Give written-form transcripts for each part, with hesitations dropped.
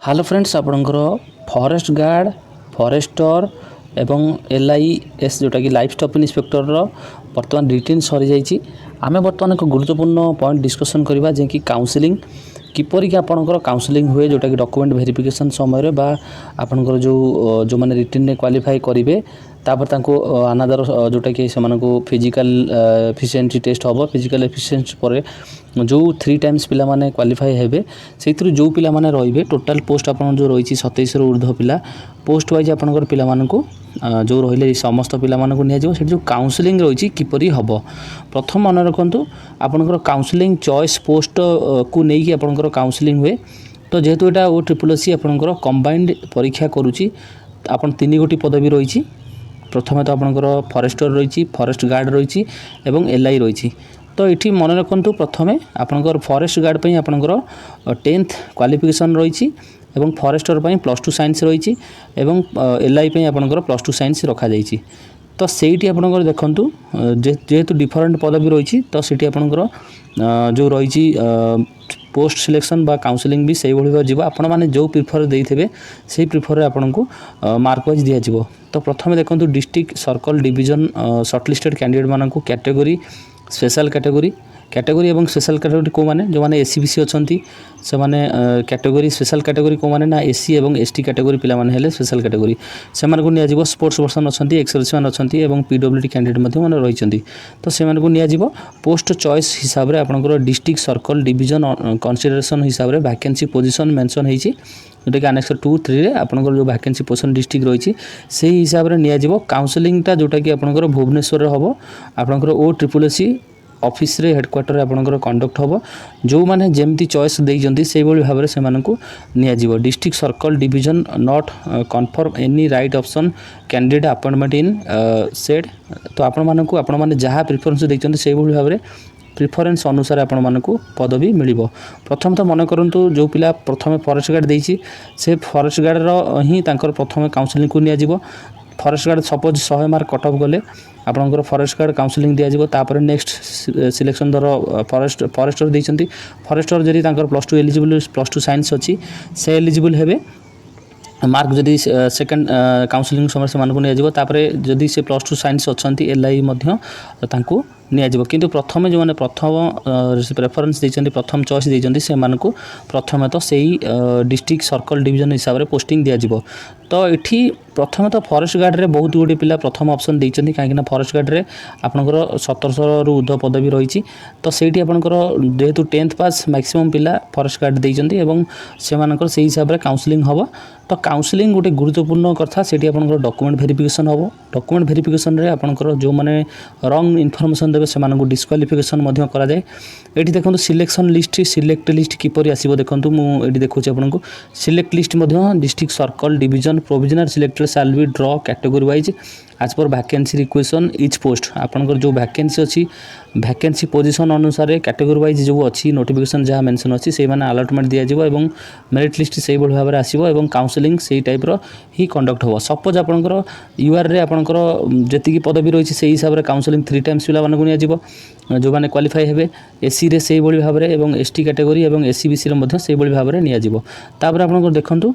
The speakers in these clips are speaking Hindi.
हेलो फ्रेंड्स आपणकर फॉरेस्ट गार्ड फॉरेस्टर एवं LIS जोटा कि लाइफ स्टॉक इंस्पेक्टर बर्तमान रिटेन सरी जाइए आम बर्तमान एक गुरुत्वपूर्ण पॉइंट डिस्कसन करवा जे कि काउंसलिंग किपरिक आपणकर काउंसलिंग हुए जोटा कि डॉक्यूमेंट वेरिफिकेशन समय बा आपणकर जो मैंने रिटेन में क्वालिफाई करेंगे तापर तांको अनादर जोटा कि से फिजिकल एफिशिएंसी टेस्ट हम फिजिकल एफिशिएंसी पर जो 3 टाइम्स पिला माने क्वालिफाई हेबे से जो पिला माने रहिबे टोटल पोस्ट आपन जो रही 27 रु ऊर्ध्व पिला पोस्ट वाइज आपनकर पिला मानकु जो रहिले समस्त पिला मानकु निया जो जो काउंसलिंग रही किपरि हबो प्रथम मन रखंतु आपनकर काउंसलिंग चॉइस पोस्ट को नै कि आपनकर काउंसलिंग हुए तो जेहेतु एटा ओ ट्रिपल एससी आपनकर कंबाइंड परीक्षा करूची आपन 3 गोटी पदवी रही प्रथम तो आपनकर फॉरेस्टर रही फॉरेस्ट गार्ड रही एवं LI रही तो ये मन रखु प्रथमे आपनकर फॉरेस्ट गार्ड पे आपनकर 10th क्वालिफिकेशन रही एवं फॉरेस्टर पे +2 साइंस रही एवं LI पे आपनकर +2 साइंस रखा जाइए तो सेठी आपनकर देखंतु जेहेतु डिफरेंट पदवी रही तो सेठी आपनकर जो रही पोस्ट सिलेक्शन बा काउंसलिंग भी से भाव जीव आपण मैंने जो प्रिफर देते से प्रिफर आपन को मार्क वाइज दिज्व तो प्रथम देखो डिस्ट्रिक्ट सर्कल डिवीजन सर्टलिस्टेड कैंडिडेट मानक कैटेगरी स्पेशल कैटेगरी एवं स्पेशल कैटेगरी को माने जो माने SC/BC अच्छी से माने कैटेगरी स्पेशल कैटेगरी को माने ना SC एवं ST कैटेगरी पिला माने हेले स्पेशल कैटेगरी से माने को निया जीवो स्पोर्ट्स पर्सन अच्छी एक्सर्विसमैन अच्छी एवं PWD कैंडिडेट मध्य माने रहिचंती तो से माने को निया जीवो पोस्ट चॉइस हिसाब रे आपनकर डिस्ट्रिक्ट सर्कल डिवीजन कंसीडरेशन हिसाब रे वैकेंसी पोजीशन मेंशन हेची जोटा कि आनेक्स 2-3 रे आपनकर जो वैकेंसी पोजीशन डिस्ट्रिक्ट रही से हिसाब रे निया जीवो काउंसलिंग टा जोटा कि आपनकर भुवनेश्वर रे हबो आपनकर O-SSS ऑफिस रे हेडक्वार्टर आपनकर कंडक्ट होबो जो माने जेमती चॉइस देइजंती से बोली भाबरे से मानकु निया जीवो district circle division not confirm any right option candidate appointment in said तो आपण माने जहाँ प्रिफरेंस देइजंती से बोली भाबरे प्रिफरेंस अनुसार आपण मानकु पदवी मिलिबो प्रथम तो मन करंतु जो पिला प्रथमे फॉरेस्ट गार्ड देइछि से फॉरेस्ट गार्ड रो ही तांकर प्रथमे काउंसलिंग को निया जीवो forest guard suppose 100 mark cut off गले आपनकर फॉरेस्ट गार्ड काउंसलिंग दिया जीवो तापर नेक्स्ट सिलेक्शन दर फॉरेस्टर देइछंती फॉरेस्टर जदी तांकर +2 एलिजिबल +2 साइंस अछि से एलिजिबल हेबे मार्क जदि सेकेंड काउंसलिंग समय से मानक निया जीवो तापर जदि से +2 साइंस अच्छी LI मध्य तांको निया जीवो किंतु प्रथम जो माने प्रथम प्रेफरेंस देइछंती प्रथम चॉइस देइछंती से मानक प्रथम तो सही डिस्ट्रिक्ट सर्कल डिवीजन हिसाब रे पोस्टिंग दिया जीवो तो इठी प्रथम तो फॉरेस्ट गार्ड रे बहुत गुडी पिला प्रथम ऑप्शन देइछंती काहे कि फॉरेस्ट गार्ड रे आपनकर 1700 रु ऊर्ध्व पदवी रही तो सेठी आपनकर जेहेतु 10th पास मैक्सिमम पिला फॉरेस्ट गार्ड देइछंती एवं से मानकर से हिसाब रे काउंसलिंग हबो तो काउंसलिंग गोटे गुरुत्वपूर्ण कथा सेठी आपनकर डॉक्यूमेंट वेरिफिकेशन हबो डॉक्यूमेंट वेरिफिकेशन रे आपनकर जो माने रॉन्ग इन्फॉर्मेशन देबे से मानकु डिस्क्वालिफिकेशन मध्य करा जाय एठी देखंतु सिलेक्शन लिस्ट सिलेक्ट लिस्ट किपरि आसीबो देखंतु मु एठी देखुछि आपनकु सिलेक्ट लिस्ट मध्य district circle division provisional selected shall be draw category wise as per vacancy requisition each post आपनकर जो वैकेंसी अछि वैकेंसी पोजीशन अनुसार कैटेगरी वाइज जो अच्छी नोटिफिकेशन जहाँ मेंशन अच्छी से माने अलॉटमेंट दिया जिवो एवं मेरिट लिस्ट से भाव में आसीबो एवं काउंसलिंग से टाइप रो ही कंडक्ट हो सपोज आपनकर UR रे आपनकर जेतिकी पदवी रही से हिसाब रे काउंसलिंग 3 टाइम्स पिला मानकु निया जिवो जो माने क्वालिफाई हेबे SC रे से भाव में एवं ST कैटेगरी एवं SC/BC रे मध्य से भाव में निया जिवो तापर आपनकर देखंतु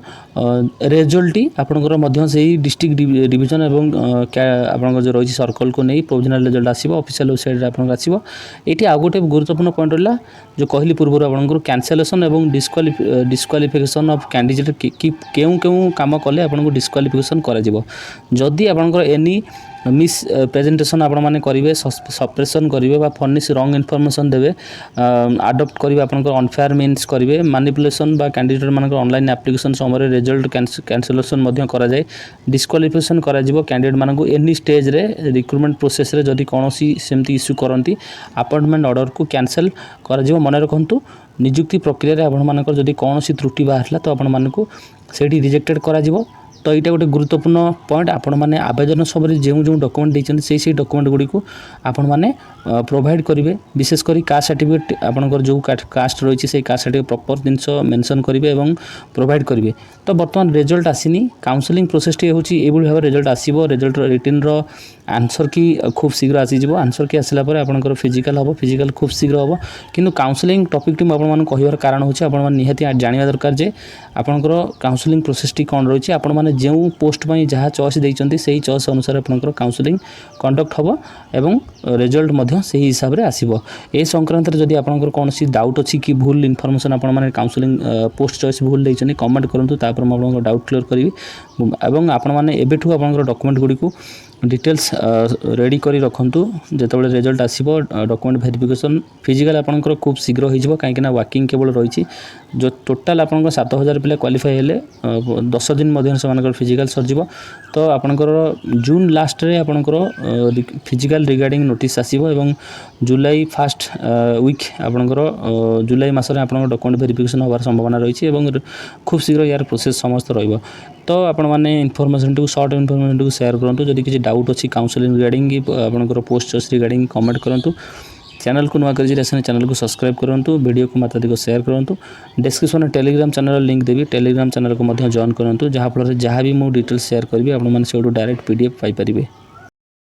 रिजल्ट आपनकर मध्य से डिस्ट्रिक्ट डिवीजन एवं आपनकर जो रही सर्कल को नहीं प्रोविजनल रिजल्ट आसीबो ऑफिशियल वेबसाइट रे आपनकर आसीबो एठी आ गोटे गुरुत्वपूर्ण पॉइंट रहा जो कहली पूर्व आपनकर कैंसलेशन एवं डिस्क्वालिफिकेशन ऑफ कैंडिडेट कि केउ केउ काम कले आपनको डिस्क्वालिफिकेशन करा जिवो जदी आपनकर एनी मिस प्रेजेंटेशन आपण माने करिवे सप्रेशन करिवे बा फर्निश रॉन्ग इन्फॉर्मेशन देबे अडॉप्ट करिवे आपनकर अनफेयर मीन्स करिवे मैनिपुलेशन बा कैंडिडेट मानकर ऑनलाइन एप्लीकेशन समय रिजल्ट कैंसलेशन मध्य करा जाय डिस्क्वालिफिकेशन करा जिवो कैंडिडेट मानकु एनी स्टेज रे रिक्रूटमेंट प्रोसेस रे जदी कोनोसी सेमती इश्यू करंती अपॉइंटमेंट ऑर्डर को कैंसल करा जिवो मन रखंतु नियुक्ति प्रक्रिया रे आपण मानकर जदी कोनोसी त्रुटि बाहरला तो आपण मानकु सेठी रिजेक्टेड करा जिवो तो यहाँ गोटे गुरुत्वपूर्ण पॉइंट आपण मैंने आवेदन समय जो जो डॉक्यूमेंट देते से डॉक्यूमेंट गुड़ी को आपण मैंने प्रोवाइड करेंगे विशेषकर कास्ट सर्टिफिकेट आपंकर जो कास्ट रही है कास्ट सर्टिफिकेट प्रॉपर जिनस मेंशन करेंगे और प्रोवाइड करेंगे। तो बर्तमान रिजल्ट आसीनी काउंसलिंग प्रोसेस टी होची एभली भाव रिजल्ट आसीबो रिजल्ट रिटन रो आंसर की खूब शीघ्र आसीजिवो आंसर की आसला पर आपनकर फिजिकल हम फिजिकल खूब शीघ्र हम किंतु काउंसलिंग टॉपिक टी आपण माने कहिवार कारण होची आपण माने निहाती जानिबा दरकार जे आपनकर काउंसलिंग प्रोसेस टी कोन रही आपण माने जे पोस्ट पई जहाँ चॉइस देइचंती सेही चॉइस अनुसार आपनकर काउंसलिंग कंडक्ट हम एवं रिजल्ट मध्य सेही हिसाब रे आसीबो। ए संक्रांत रे जदी आपनकर कोनसी डाउट अछि कि भूल इन्फॉर्मेशन आपण माने काउंसलिंग पोस्ट चॉइस भूल देइचंती कमेंट करंतु तापर म आपनकर डाउट क्लियर करिवि एवं आपण माने एबेठू आपनकर डॉक्यूमेंट गुडी को डिटेल्स रेडी करी रखंतु जेतेबेले रिजल्ट आसीबो डॉक्यूमेंट वेरिफिकेशन फिजिकल आपनकर खूब शीघ्र होई जिवो काहे कि ना वर्किंग केवल रही जो टोटल आपनकर 7000 पिला क्वालिफाई हेले 10 दिन मध्य से फिजिकल सरजिवो। तो आपनकर जून लास्ट रे आपनकर फिजिकल रिगार्डिंग नोटिस आसीबो एवं जुलाई फर्स्ट वीक आपनकर जुलाई मास रे आपनकर डॉक्यूमेंट वेरिफिकेशन होबार संभावना रही एवं खूब शीघ्र यार प्रोसेस समस्त रहिबो। तो आपण माने information to short information to share करंतु जदि किसी डाउट अछि काउंसलिंग रिगार्डिंग आपनकर पोस्ट चॉइस रिगार्डिंग कमेंट करंतु। चैनल को नुआ कर चैनल को सब्सक्राइब करंतु वीडियो को मात्राधिक शेयर करंतु। डिस्क्रिप्शन में टेलीग्राम चैनल लिंक देवी टेलीग्राम चैनल को जॉइन करंतु जहाँ फल जहाँ भी मु डिटेल्स शेयर करी आपण माने सेडू डायरेक्ट पीडीएफ पाई परिबे।